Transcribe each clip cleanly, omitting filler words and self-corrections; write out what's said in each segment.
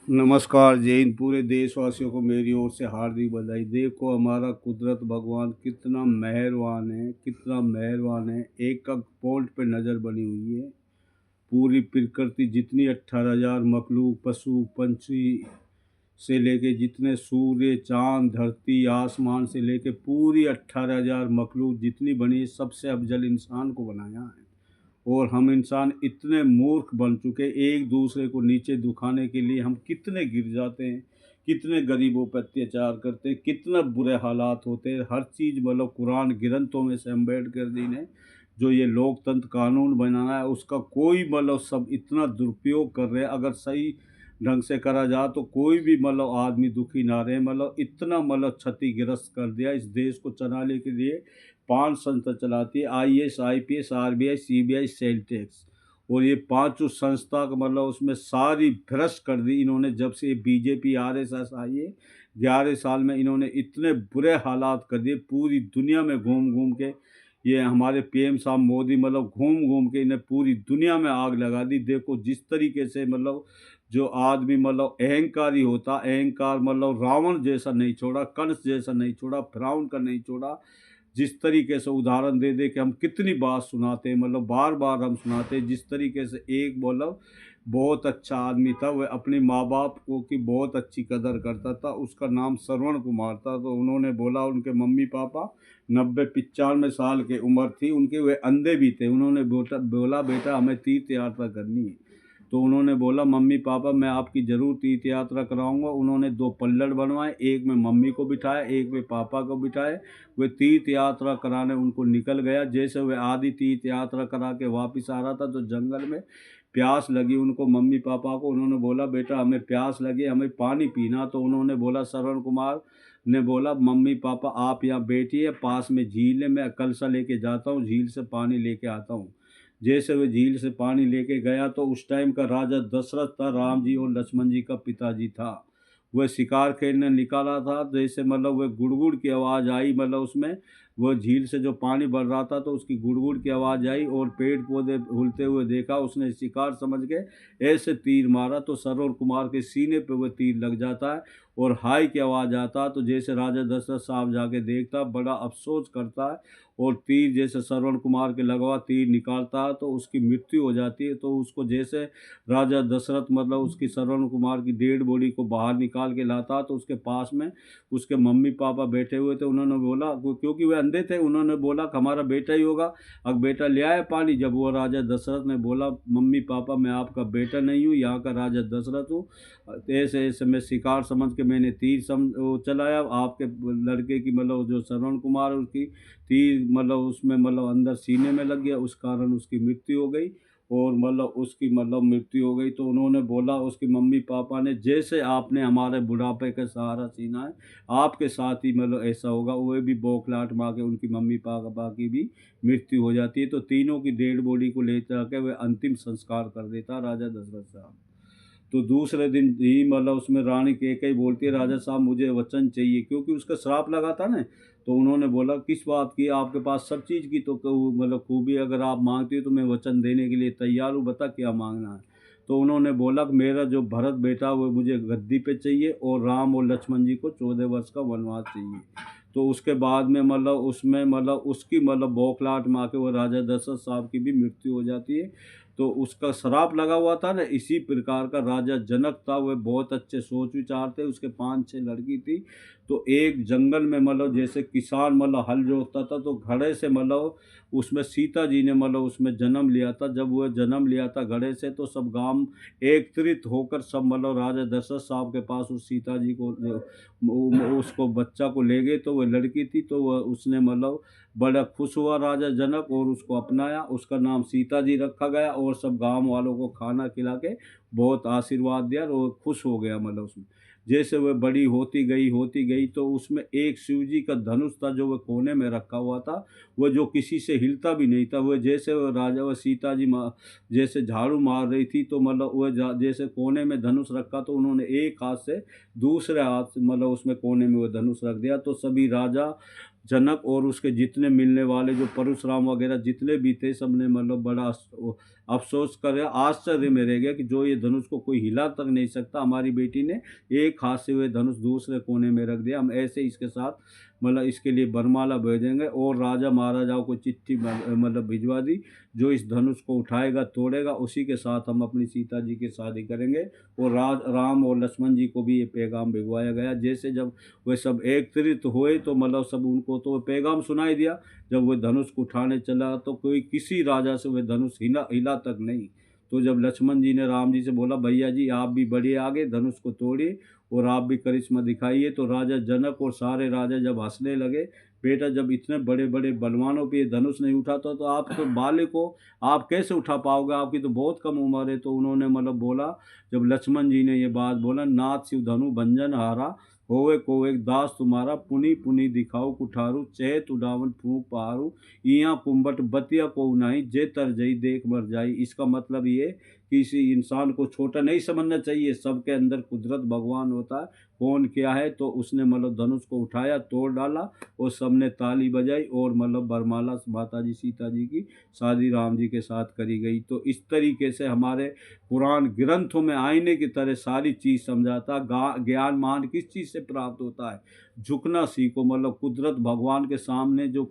नमस्कार जय हिंद। पूरे देशवासियों को मेरी ओर से हार्दिक बधाई। देखो हमारा कुदरत भगवान कितना मेहरबान है, कितना मेहरबान है। एक एक पॉइंट पे नज़र बनी हुई है। पूरी प्रकृति जितनी 18,000 मखलूक, पशु पंछी से लेके जितने सूर्य चांद धरती आसमान से लेके पूरी 18,000 मखलूक जितनी बनी है, सबसे अफजल इंसान को बनाया है। और हम इंसान इतने मूर्ख बन चुके, एक दूसरे को नीचे दिखाने के लिए हम कितने गिर जाते हैं, कितने गरीबों पर अत्याचार करते हैं, कितना बुरे हालात होते हैं। हर चीज़ मतलब कुरान ग्रंथों में से अम्बेडकर जी ने जो ये लोकतंत्र कानून बनाना है, उसका कोई मतलब सब इतना दुरुपयोग कर रहे हैं। अगर सही ढंग से करा जाए तो कोई भी मतलब आदमी दुखी ना रहे। मतलब इतना मतलब क्षतिग्रस्त कर दिया इस देश को चलाने के लिए। 5 संस्था चलाती है, IAS IPS RBI CBI sale tax. और ये पांचों संस्था का मतलब उसमें सारी भ्रष्ट कर दी इन्होंने। जब से BJP RSS आई है, 11 साल में इन्होंने इतने बुरे हालात कर दिए। पूरी दुनिया में घूम घूम के ये हमारे PM साहब मोदी मतलब घूम घूम के इन्हें पूरी दुनिया में आग लगा दी। देखो जिस तरीके से मतलब जो आदमी मतलब अहंकारी होता, अहंकार मतलब रावण जैसा नहीं छोड़ा, कंस जैसा नहीं छोड़ा, फिरौन का नहीं छोड़ा। जिस तरीके से उदाहरण दे दे के हम कितनी बात सुनाते हैं, मतलब बार बार हम सुनाते हैं। जिस तरीके से एक मतलब बहुत अच्छा आदमी था, वह अपने माँ बाप को की बहुत अच्छी कदर करता था। उसका नाम श्रवण कुमार था। तो उन्होंने बोला, उनके मम्मी पापा 90-95 साल की उम्र थी उनके, वे अंधे भी थे। उन्होंने बोला बेटा हमें तीर्थ यात्रा करनी है। तो उन्होंने बोला मम्मी पापा मैं आपकी ज़रूर तीर्थ यात्रा कराऊंगा। उन्होंने 2 पल्लड़ बनवाए, एक में मम्मी को बिठाया, एक में पापा को बिठाए। वे तीर्थ यात्रा कराने उनको निकल गया। जैसे वे आधी तीर्थ यात्रा करा के वापस आ रहा था तो जंगल में प्यास लगी उनको, मम्मी पापा को। उन्होंने बोला बेटा हमें प्यास लगी, हमें पानी पीना। तो उन्होंने बोला, श्रवण कुमार ने बोला मम्मी पापा आप यहाँ बैठिए, पास में झील है, मैं कलसा लेके जाता हूँ, झील से पानी लेके आता हूँ। जैसे वे झील से पानी लेके गया तो उस टाइम का राजा दशरथ था, राम जी और लक्ष्मण जी का पिताजी था। वह शिकार खेलने निकाला था। जैसे मतलब वह गुड़गुड़ की आवाज़ आई, मतलब उसमें वह झील से जो पानी बढ़ रहा था तो उसकी गुड़गुड़ की आवाज़ आई और पेड़ पौधे हिलते हुए देखा। उसने शिकार समझ के ऐसे तीर मारा तो श्रवण कुमार के सीने पे वह तीर लग जाता है और हाय की आवाज़ आता। तो जैसे राजा दशरथ साहब जाके देखता, बड़ा अफसोस करता है और तीर जैसे श्रवण कुमार के लगवा तीर निकालता है तो उसकी मृत्यु हो जाती है। तो उसको जैसे राजा दशरथ मतलब उसकी श्रवण कुमार की डेड बॉडी को बाहर निकाल के लाता तो उसके पास में उसके मम्मी पापा बैठे हुए थे। उन्होंने बोला, क्योंकि वे अंधे थे, उन्होंने बोला कि हमारा बेटा ही होगा। अब बेटा ले आए पानी। जब वो राजा दशरथ ने बोला मम्मी पापा मैं आपका बेटा नहीं हूँ, यहाँ का राजा दशरथ हूँ, ऐसे ऐसे मैं शिकार समझ के मैंने तीर वो चलाया आपके लड़के की मतलब जो श्रवण कुमार है उसकी तीर मतलब उसमें मतलब अंदर सीने में लग गया, उस कारण उसकी मृत्यु हो गई। और मतलब उसकी मतलब मृत्यु हो गई। तो उन्होंने बोला उसकी मम्मी पापा ने, जैसे आपने हमारे बुढ़ापे का सहारा सीना है, आपके साथ ही मतलब ऐसा होगा। वो भी बौखलाहट मार के उनकी मम्मी पापा की भी मृत्यु हो जाती है। तो तीनों की डेड बॉडी को ले जाकर वह अंतिम संस्कार कर देता राजा दशरथ साहब। तो दूसरे दिन ही मतलब उसमें रानी कैकेयी बोलती है राजा साहब मुझे वचन चाहिए, क्योंकि उसका श्राप लगा था ना। तो उन्होंने बोला किस बात की, आपके पास सब चीज़ की तो मतलब खूबी, अगर आप मांगती हो तो मैं वचन देने के लिए तैयार हूँ, बता क्या मांगना है। तो उन्होंने बोला कि मेरा जो भरत बेटा वो मुझे गद्दी पे चाहिए और राम और लक्ष्मण जी को 14 वर्ष का वनवास चाहिए। तो उसके बाद में मतलब उसमें मतलब उसकी मतलब बौखलाहट मार के वो राजा दशरथ साहब की भी मृत्यु हो जाती है। तो उसका श्राप लगा हुआ था ना। इसी प्रकार का राजा जनक था, वह बहुत अच्छे सोच विचार थे, उसके 5-6 लड़की थी। तो एक जंगल में मतलब जैसे किसान मतलब हल जोतता था तो घड़े से मतलब उसमें सीता जी ने मतलब उसमें जन्म लिया था। जब वह जन्म लिया था घड़े से तो सब गांव एकत्रित होकर सब मतलब राजा दशरथ साहब के पास उस सीता जी को उसको बच्चा को ले गए। तो वह लड़की थी तो वह उसने मतलब बड़ा खुश हुआ राजा जनक और उसको अपनाया। उसका नाम सीता जी रखा गया और सब गांव वालों को खाना खिला के बहुत आशीर्वाद दिया और वो खुश हो गया। मतलब उसमें जैसे वह बड़ी होती गई तो उसमें एक शिव जी का धनुष था जो वह कोने में रखा हुआ था, वह जो किसी से हिलता भी नहीं था। वह जैसे वह राजा व सीता जी जैसे झाड़ू मार रही थी तो मतलब वह जैसे कोने में धनुष रखा तो उन्होंने एक हाथ से दूसरे हाथ से मतलब उसमें कोने में वह धनुष रख दिया। तो सभी राजा जनक और उसके जितने मिलने वाले जो परशुराम वगैरह जितने भी थे, सबने मतलब बड़ा अफ़सोस करे, आश्चर्य में रह गया कि जो ये धनुष को कोई हिला तक नहीं सकता, हमारी बेटी ने एक हाथ से वह धनुष दूसरे कोने में रख दिया। हम ऐसे ही इसके साथ मतलब इसके लिए वरमाला भेजेंगे और राजा महाराजाओं को चिट्ठी मतलब भिजवा दी, जो इस धनुष को उठाएगा, तोड़ेगा, उसी के साथ हम अपनी सीता जी की शादी करेंगे। और राम और लक्ष्मण जी को भी ये पैगाम भिजवाया गया। जैसे जब वे सब एकत्रित हुए तो मतलब सब उनको तो पैगाम सुनाई दिया। जब वह धनुष को उठाने चला तो कोई किसी राजा से वह धनुष हिला हिला तक नहीं। तो जब लक्ष्मण जी ने राम जी से बोला, भैया जी आप भी बढ़िए आगे, धनुष को तोड़िए और आप भी करिश्मा दिखाइए, तो राजा जनक और सारे राजा जब हंसने लगे, बेटा जब इतने बड़े बड़े बलवानों पे ये धनुष नहीं उठाता तो आप तो बालिक हो, आप कैसे उठा पाओगे, आपकी तो बहुत कम उम्र है। तो उन्होंने मतलब बोला, जब लक्ष्मण जी ने ये बात बोला, नाथ शिव धनु भंजन हारा, होवे को एक दास तुम्हारा, पुनि पुनि दिखाओ कुठारू, चेत उडावन फूंक पहारू, इया कुंभट बतिया को नहीं, जे तर जई देख मर जाई। इसका मतलब ये किसी इंसान को छोटा नहीं समझना चाहिए, सबके अंदर कुदरत भगवान होता है, कौन क्या है। तो उसने मतलब धनुष को उठाया, तोड़ डाला और सबने ताली बजाई और मतलब वरमाला माता जी सीता जी की शादी राम जी के साथ करी गई। तो इस तरीके से हमारे पुराण ग्रंथों में आईने की तरह सारी चीज़ समझाता। ज्ञान मान किस चीज़ से प्राप्त होता है, झुकना सीखो। मतलब कुदरत भगवान के सामने जो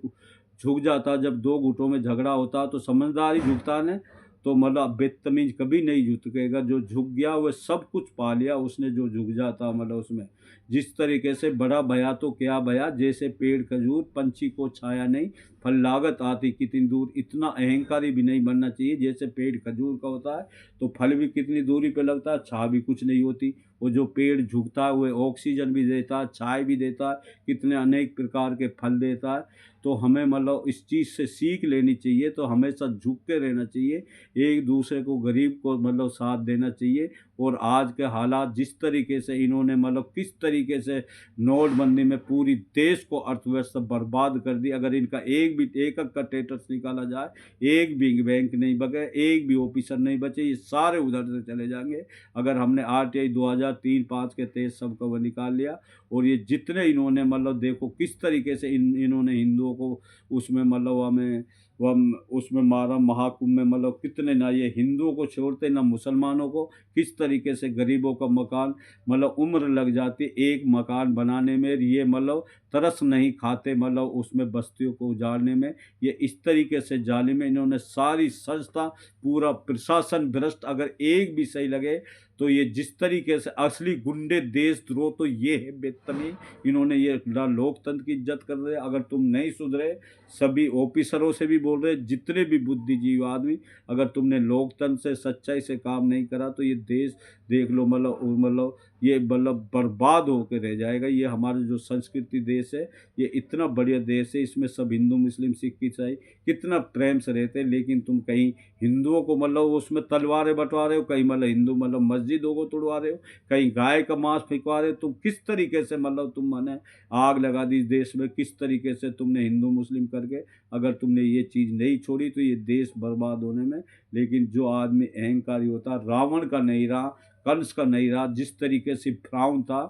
झुक जाता, जब दो गुटों में झगड़ा होता तो समझदार ही झुकता है। तो मतलब बदतमीज कभी नहीं झुकेगा, जो झुक गया वह सब कुछ पा लिया उसने, जो झुक जाता मतलब उसमें। जिस तरीके से बड़ा भया तो क्या भया, जैसे पेड़ खजूर पंछी को छाया नहीं, फल लागत आती कितनी दूर। इतना अहंकारी भी नहीं बनना चाहिए, जैसे पेड़ खजूर का होता है तो फल भी कितनी दूरी पे लगता है, छाया भी कुछ नहीं होती। वो जो पेड़ झुकता है वह ऑक्सीजन भी देता है, छाया भी देता है, कितने अनेक प्रकार के फल देता है। तो हमें मतलब इस चीज़ से सीख लेनी चाहिए, तो हमेशा झुक के रहना चाहिए, एक दूसरे को गरीब को मतलब साथ देना चाहिए। और आज के हालात जिस तरीके से इन्होंने मतलब किस तरीके से नोटबंदी में पूरी देश को अर्थव्यवस्था बर्बाद कर दी। अगर इनका एक भी एक का स्टेटस निकाला जाए, एक भी बैंक नहीं बचे, एक भी ऑफिसर नहीं बचे, ये सारे उधर से चले जाएंगे। अगर हमने RTI 2003-5 के तहत सबका वो निकाल लिया। और ये जितने इन्होंने मतलब देखो किस तरीके से इन्होंने हिंदुओं को उसमें मतलब हमें वह उसमें मारा, महाकुंभ में मतलब कितने, ना ये हिंदुओं को छोड़ते ना मुसलमानों को, किस तरीके से गरीबों का मकान मतलब उम्र लग जाती एक मकान बनाने में, ये मतलब तरस नहीं खाते मतलब उसमें बस्तियों को उजाड़ने में। ये इस तरीके से जालिम में इन्होंने सारी संस्था पूरा प्रशासन भ्रष्ट, अगर एक भी सही लगे तो ये जिस तरीके से असली गुंडे देशद्रोह तो ये है बेदतमीज। इन्होंने ये लोकतंत्र की इज्जत कर रहे, अगर तुम नहीं सुधरे, सभी ऑफिसरों से भी बोल रहे, जितने भी बुद्धिजीवी आदमी, अगर तुमने लोकतंत्र से सच्चाई से काम नहीं करा तो ये देश देख लो मतलब ये मतलब बर्बाद होकर रह जाएगा। ये हमारा जो संस्कृति देश है, ये इतना बढ़िया देश है, इसमें सब हिंदू मुस्लिम सिख ईसाई कितना प्रेम से रहते हैं। लेकिन तुम कहीं हिंदुओं को मतलब उसमें तलवारें बंटवा रहे हो, कहीं मतलब हिंदू मतलब मस्जिदों को तोड़वा रहे हो, कहीं गाय का मांस फेंकवा रहे हो। तुम किस तरीके से मतलब तुम मैंने आग लगा दी देश में, किस तरीके से तुमने हिंदू मुस्लिम करके, अगर तुमने ये चीज़ नहीं छोड़ी तो ये देश बर्बाद होने में। लेकिन जो आदमी अहंकारी होता, रावण का नहीं रहा, कंस का नहीं रहा, जिस तरीके से फिरौन था,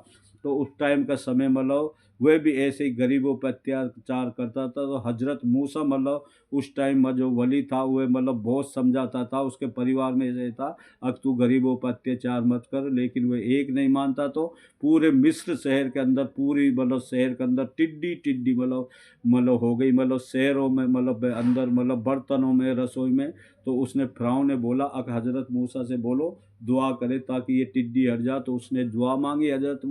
तो उस टाइम का समय मतलब वह भी ऐसे ही गरीबों पर अत्याचार करता था। तो हजरत मूसा मतलब उस टाइम में जो वली था वह मतलब बहुत समझाता था, उसके परिवार में ऐसे था, अब तू गरीबों पर अत्याचार मत कर, लेकिन वह एक नहीं मानता। तो पूरे मिस्र शहर के अंदर, पूरी मतलब शहर के अंदर टिड्डी टिड्डी मतलब हो गई, मतलब शहरों में मतलब अंदर मतलब बर्तनों में, रसोई में। तो उसने फिरौन ने बोला, हजरत मूसा से बोलो दुआ करे ताकि ये टिड्डी हट जा। तो उसने दुआ मांगी हजरत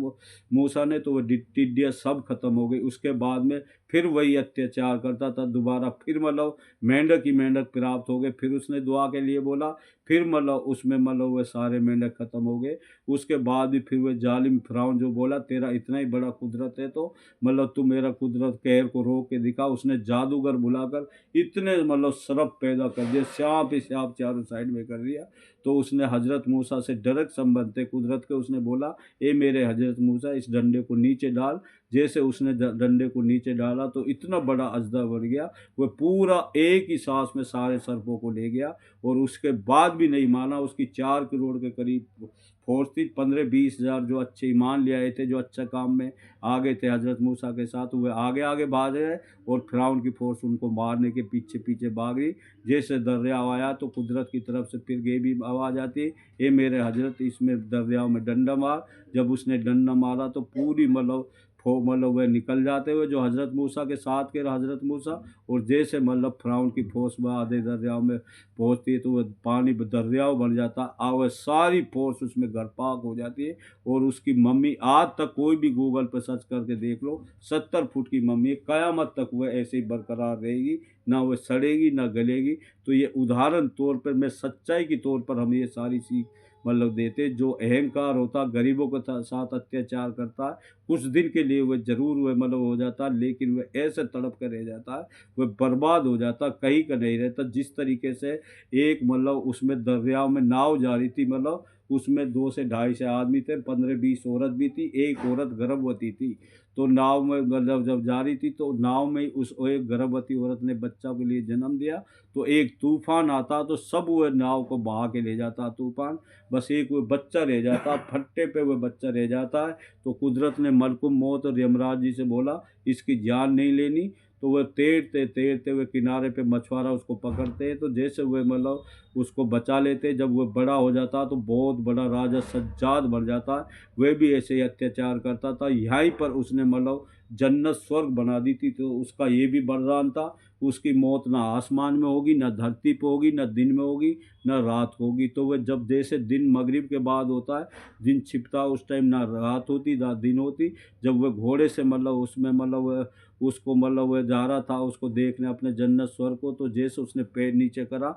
मूसा ने, तो वो टिड्डियाँ सब खत्म हो गई। उसके बाद में फिर वही अत्याचार करता था दोबारा, फिर मतलब मेंढक ही मेंढक प्राप्त हो गए, फिर उसने दुआ के लिए बोला, फिर मतलब उसमें मतलब वह सारे मेंढक खत्म हो गए। उसके बाद भी फिर वह जालिम फिरौन जो बोला, तेरा इतना ही बड़ा कुदरत है तो मतलब तू मेरा कुदरत कहर को रोक के दिखा। उसने जादूगर बुलाकर इतने मतलब सरप पैदा कर दिए, सांप ही सांप चारों साइड में कर दिया। तो उसने हजरत मूसा से डायरेक्ट संबंध थे कुदरत के, उसने बोला, ए मेरे हजरत मूसा, इस डंडे को नीचे डाल, जैसे उसने डंडे को नीचे डाला तो इतना बड़ा अजगर बन गया, वह पूरा एक ही सांस में सारे सर्पों को ले गया। और उसके बाद भी नहीं माना। उसकी 4 करोड़ के करीब फोर्स थी, 15-20 हज़ार जो अच्छे ईमान ले आए थे, जो अच्छा काम में आ गए थे हज़रत मूसा के साथ, वे आगे आगे भाग रहे और फिरौन की फोर्स उनको मारने के पीछे पीछे भाग रही। जैसे दरिया आया तो कुदरत की तरफ से फिर ये भी आवाज़ आती, ए मेरे हजरत इसमें दरिया में डंडा मार। जब उसने डंडा मारा तो पूरी मतलब वह निकल जाते हुए जो हज़रत मूसा के साथ के हज़रत मूसा, और जैसे मतलब फिरौन की फोर्स में आधे दरियाओं में पहुँचती है तो वह पानी दरियाओं बन जाता, और वह सारी फोर्स उसमें गर्पाक हो जाती है। और उसकी मम्मी आज तक कोई भी गूगल पर सर्च करके देख लो, 70 फुट की मम्मी है, क़यामत तक वह ऐसे ही बरकरार रहेगी, ना वह सड़ेगी ना गलेगी। तो ये उदाहरण तौर पर मैं सच्चाई के तौर पर हम ये सारी सीख मतलब देते, जो अहंकार होता गरीबों के साथ अत्याचार करता है, कुछ दिन के लिए वह ज़रूर वह मतलब हो जाता है, लेकिन वह ऐसे तड़प कर रह जाता है, वह बर्बाद हो जाता, कहीं का नहीं रहता। जिस तरीके से एक मतलब उसमें दरियाओं में नाव जा रही थी, मतलब उसमें 2 से ढाई से आदमी थे, 15-20 औरत भी थी, एक औरत गर्भवती थी। तो नाव में मतलब जब जा रही थी तो नाव में उस एक गर्भवती औरत ने बच्चा के लिए जन्म दिया। तो एक तूफान आता तो सब वह नाव को बहा के ले जाता तूफान, बस एक वो बच्चा रह जाता, फट्टे पे वो बच्चा रह जाता है। तो कुदरत ने मलकुम मौत और यमराज जी से बोला इसकी जान नहीं लेनी। तो वह तैरते तैरते हुए किनारे पे मछुआरा उसको पकड़ते हैं, तो जैसे वह मतलब उसको बचा लेते। जब वह बड़ा हो जाता तो बहुत बड़ा राजा सज्जाद बन जाता है, वह भी ऐसे ही अत्याचार करता था। यहीं पर उसने मतलब जन्नत स्वर्ग बना दी थी, तो उसका ये भी वरदान था, उसकी मौत ना आसमान में होगी, ना धरती पे होगी, ना दिन में होगी, ना रात होगी। तो वह जब जैसे दिन मगरिब के बाद होता है, दिन छिपता है, उस टाइम ना रात होती ना दिन होती। जब वह घोड़े से मतलब उसमें मतलब वह उसको मतलब वह जा रहा था उसको देखने अपने जन्नत स्वर्ग को, तो जैसे उसने पैर नीचे करा,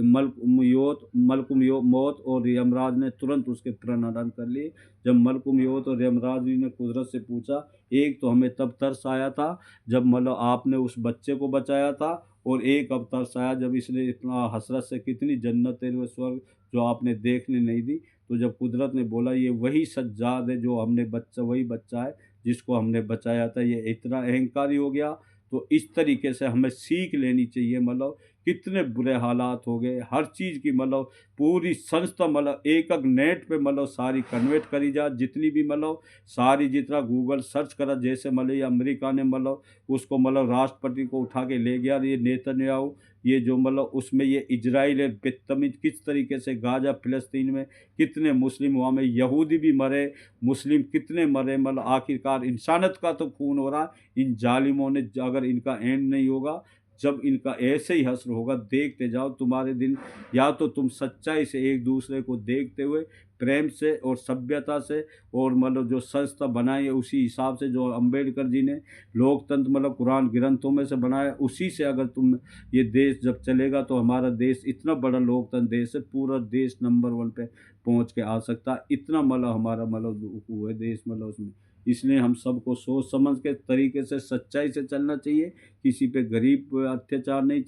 मलकुम मौत और यमराज ने तुरंत उसके प्राण हरण कर लिए। जब मलकुम मौत और यमराज जी ने कुदरत से पूछा, एक तो हमें तब तरस आया था जब मतलब आपने उस बच्चे को बचाया था, और एक अब तरस आया जब इसने इतना हसरत से कितनी जन्नतें व स्वर्ग जो आपने देखने नहीं दी। तो जब कुदरत ने बोला ये वही सज्जाद है जो हमने बच्चा वही बच्चा है जिसको हमने बचाया था, ये इतना अहंकारी हो गया। तो इस तरीके से हमें सीख लेनी चाहिए, मतलब कितने बुरे हालात हो गए, हर चीज़ की मतलब पूरी संस्था मतलब एक एक नेट पे मतलब सारी कन्वर्ट करी जा, जितनी भी मतलब सारी जितना गूगल सर्च करा, जैसे मतलब ये अमेरिका ने मतलब उसको मतलब राष्ट्रपति को उठा के ले गया, ये नेतन्याहू, ये जो मतलब उसमें ये इजराइल है बदतमीज किस तरीके से गाजा फिलिस्तीन में कितने मुस्लिम वहाँ में यहूदी भी मरे, मुस्लिम कितने मरे, मतलब आखिरकार इंसानियत का तो खून हो रहा है इन जालिमों ने। अगर इनका एंड नहीं होगा, जब इनका ऐसे ही हश्र होगा, देखते जाओ तुम्हारे दिन। या तो तुम सच्चाई से एक दूसरे को देखते हुए प्रेम से और सभ्यता से, और मतलब जो संस्था बनाई है उसी हिसाब से जो अम्बेडकर जी ने लोकतंत्र मतलब कुरान ग्रंथों में से बनाया, उसी से अगर तुम ये देश जब चलेगा तो हमारा देश इतना बड़ा लोकतंत्र देश है, पूरा देश नंबर 1 पे पहुंच के आ सकता है। इतना मतलब हमारा मतलब वो है देश मतलब उसमें। इसलिए हम सबको सोच समझ के तरीके से सच्चाई से चलना चाहिए, किसी पे गरीब पे अत्याचार नहीं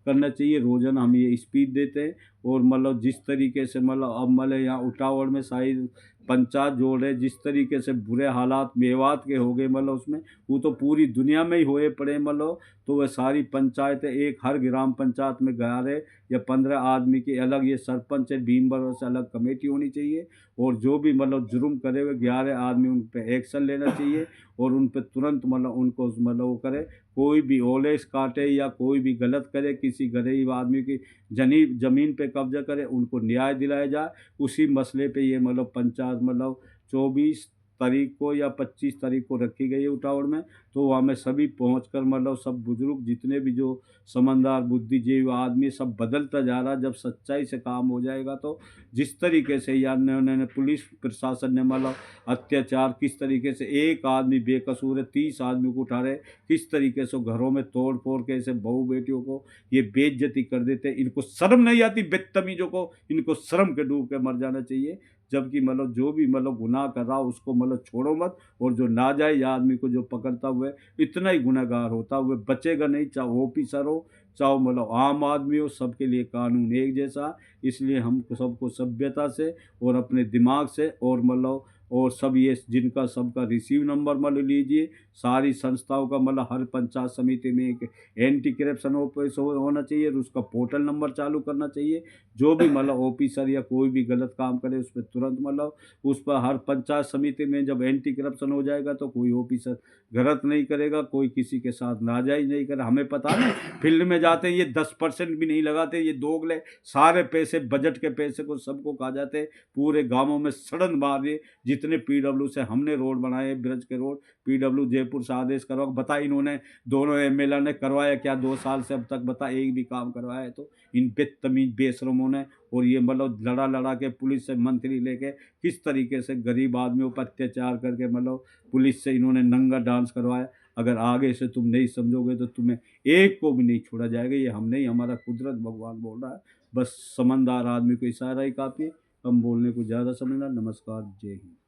करना चाहिए। रोज़ाना हम ये स्पीच देते हैं, और मतलब जिस तरीके से मतलब अब मतलब यहाँ उटावड़ में शायद पंचायत जोड़ रहे, जिस तरीके से बुरे हालात मेवात के हो गए मतलब उसमें, वो तो पूरी दुनिया में ही होए पड़े मतलब। तो वह सारी पंचायतें एक हर ग्राम पंचायत में 11 या 15 आदमी की अलग ये सरपंच है, भीमबर से अलग कमेटी होनी चाहिए, और जो भी मतलब जुर्म करे हुए 11 आदमी उन पर एक्शन लेना चाहिए, और उन पर तुरंत मतलब उनको मतलब वो करे। कोई भी ओलेस काटे या कोई भी गलत करे, किसी गरीब आदमी की ज़मीन पे कब्जा करे, उनको न्याय दिलाया जाए। उसी मसले पे ये मतलब पंचायत मतलब 24 तारीख को या 25 तारीख को रखी गई है उटावड़ में। तो वहाँ में सभी पहुँच कर मतलब सब बुजुर्ग जितने भी जो समझदार बुद्धिजीवी आदमी सब बदलता जा रहा है। जब सच्चाई से काम हो जाएगा तो जिस तरीके से यार उन्होंने पुलिस प्रशासन ने मतलब अत्याचार किस तरीके से एक आदमी बेकसूर है 30 आदमी को उठा रहे, किस तरीके से घरों में तोड़ फोड़ के ऐसे बहू बेटियों को ये बेइज्जती कर देते, इनको शर्म नहीं आती बदतमीजों को, इनको शर्म के डूब के मर जाना चाहिए। जबकि मतलब जो भी मतलब गुनाह कर रहा उसको मतलब छोड़ो मत, और जो नाजायज आदमी को जो पकड़ता हुआ इतना ही गुनहगार होता हुआ बचेगा नहीं, चाहे ऑफिसर हो चाहे मतलब आम आदमी हो, सबके लिए कानून एक जैसा। इसलिए हम सबको सभ्यता से और अपने दिमाग से और मतलब और सब ये जिनका सबका रिसीव नंबर मतलब लीजिए। सारी संस्थाओं का मतलब हर पंचायत समिति में एक एंटी करप्शन ऑफिस होना चाहिए और उसका पोर्टल नंबर चालू करना चाहिए। जो भी मतलब ऑफिसर या कोई भी गलत काम करे उस पर तुरंत मतलब उस पर हर पंचायत समिति में जब एंटी करप्शन हो जाएगा तो कोई ऑफिसर गलत नहीं करेगा, कोई किसी के साथ नाजायज नहीं करे। हमें पता नहीं, फील्ड में जाते हैं ये 10% भी नहीं लगाते, ये दोगले सारे पैसे बजट के पैसे को सबको खा जाते, पूरे गांवों में सड़न मार दिए। जितने पीडब्ल्यू से हमने रोड बनाए, ब्रज के रोड, पीडब्ल्यू जयपुर से आदेश करवा, बता इन्होंने दोनों एमएलए ने करवाया क्या 2 साल से अब तक, बता एक भी काम करवाया है तो इन बेतमीज बेशरमों ने। और ये मतलब लड़ा लड़ा के पुलिस से मंत्री लेके किस तरीके से गरीब आदमियों पर अत्याचार करके मतलब पुलिस से इन्होंने नंगा डांस करवाया। अगर आगे से तुम नहीं समझोगे तो तुम्हें एक को भी नहीं छोड़ा जाएगा। ये हम नहीं, हमारा कुदरत भगवान बोल रहा है। बस समझदार आदमी को इशारा ही काफ़ी है, हम बोलने को ज़्यादा समझना। नमस्कार, जय हिंद।